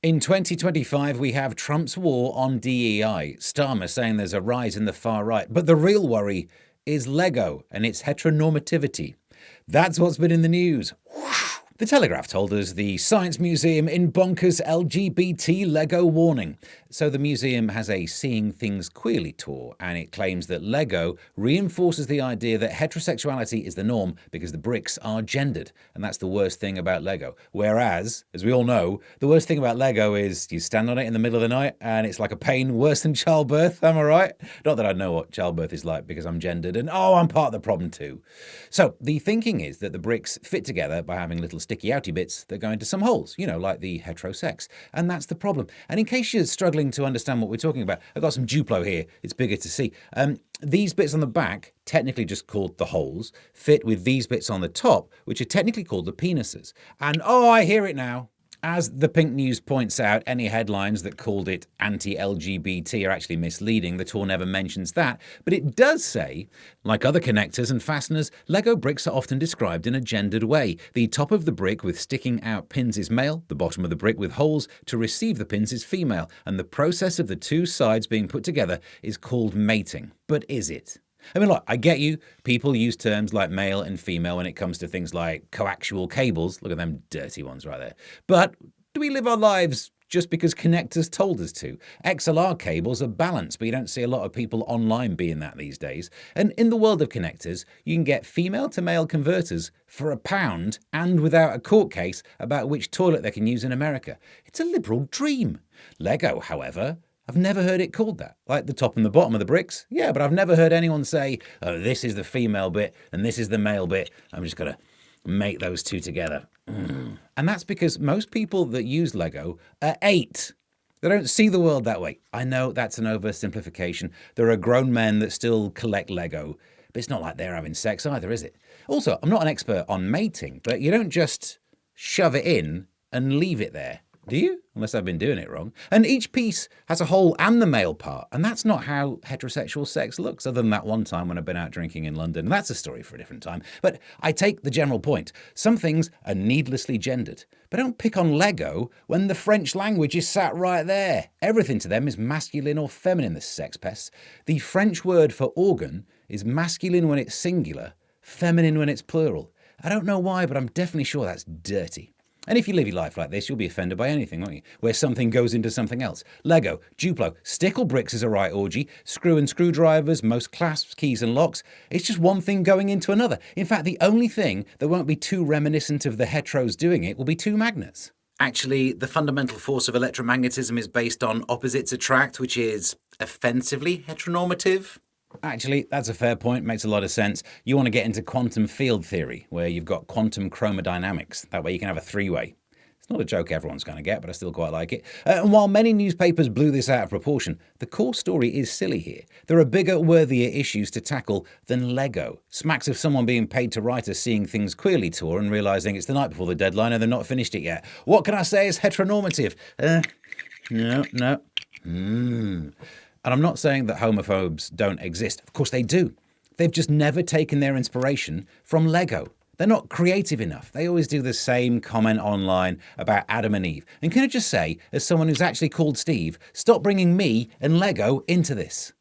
In 2025, we have Trump's war on DEI, Starmer saying there's a rise in the far right, but the real worry is LEGO and its heteronormativity. That's what's been in the news. The Telegraph told us the Science Museum in bonkers LGBT LEGO warning. So the museum has a Seeing Things Queerly tour, and it claims that LEGO reinforces the idea that heterosexuality is the norm because the bricks are gendered, and that's the worst thing about LEGO. Whereas, as we all know, the worst thing about LEGO is you stand on it in the middle of the night and it's like a pain worse than childbirth, am I right? Not that I know what childbirth is like because I'm gendered, and I'm part of the problem too. So the thinking is that the bricks fit together by having little sticky outy bits that go into some holes, like the heterosex. And that's the problem. And in case you're struggling to understand what we're talking about, I've got some Duplo here. It's bigger to see. These bits on the back, technically just called the holes, fit with these bits on the top, which are technically called the penises. And I hear it now. As the Pink News points out, any headlines that called it anti-LGBT are actually misleading. The tour never mentions that. But it does say, like other connectors and fasteners, LEGO bricks are often described in a gendered way. The top of the brick with sticking out pins is male, the bottom of the brick with holes to receive the pins is female, and the process of the two sides being put together is called mating. But is it? I mean, look, I get you. People use terms like male and female when it comes to things like coaxial cables. Look at them dirty ones right there. But do we live our lives just because connectors told us to? XLR cables are balanced, but you don't see a lot of people online being that these days. And in the world of connectors, you can get female to male converters for £1 and without a court case about which toilet they can use in America. It's a liberal dream. LEGO, however, I've never heard it called that. Like the top and the bottom of the bricks. Yeah, but I've never heard anyone say, oh, this is the female bit and this is the male bit. I'm just going to make those two together. And that's because most people that use LEGO are 8. They don't see the world that way. I know that's an oversimplification. There are grown men that still collect LEGO, but it's not like they're having sex either, is it? Also, I'm not an expert on mating, but you don't just shove it in and leave it there. Do you? Unless I've been doing it wrong. And each piece has a hole and the male part. And that's not how heterosexual sex looks, other than that one time when I've been out drinking in London. That's a story for a different time. But I take the general point. Some things are needlessly gendered. But don't pick on LEGO when the French language is sat right there. Everything to them is masculine or feminine, the sex pests. The French word for organ is masculine when it's singular, feminine when it's plural. I don't know why, but I'm definitely sure that's dirty. And if you live your life like this, you'll be offended by anything, won't you? Where something goes into something else. LEGO, Duplo, stickle bricks is a right orgy. Screw and screwdrivers, most clasps, keys and locks. It's just one thing going into another. In fact, the only thing that won't be too reminiscent of the heteros doing it will be two magnets. Actually, the fundamental force of electromagnetism is based on opposites attract, which is offensively heteronormative. Actually, that's a fair point. Makes a lot of sense. You want to get into quantum field theory, where you've got quantum chromodynamics. That way you can have a three-way. It's not a joke everyone's going to get, but I still quite like it. And while many newspapers blew this out of proportion, the core story is silly here. There are bigger, worthier issues to tackle than LEGO. Smacks of someone being paid to write a Seeing Things Queerly tour and realising it's the night before the deadline and they're not finished it yet. What can I say is heteronormative? No. And I'm not saying that homophobes don't exist. Of course they do. They've just never taken their inspiration from LEGO. They're not creative enough. They always do the same comment online about Adam and Eve. And can I just say, as someone who's actually called Steve, stop bringing me and LEGO into this.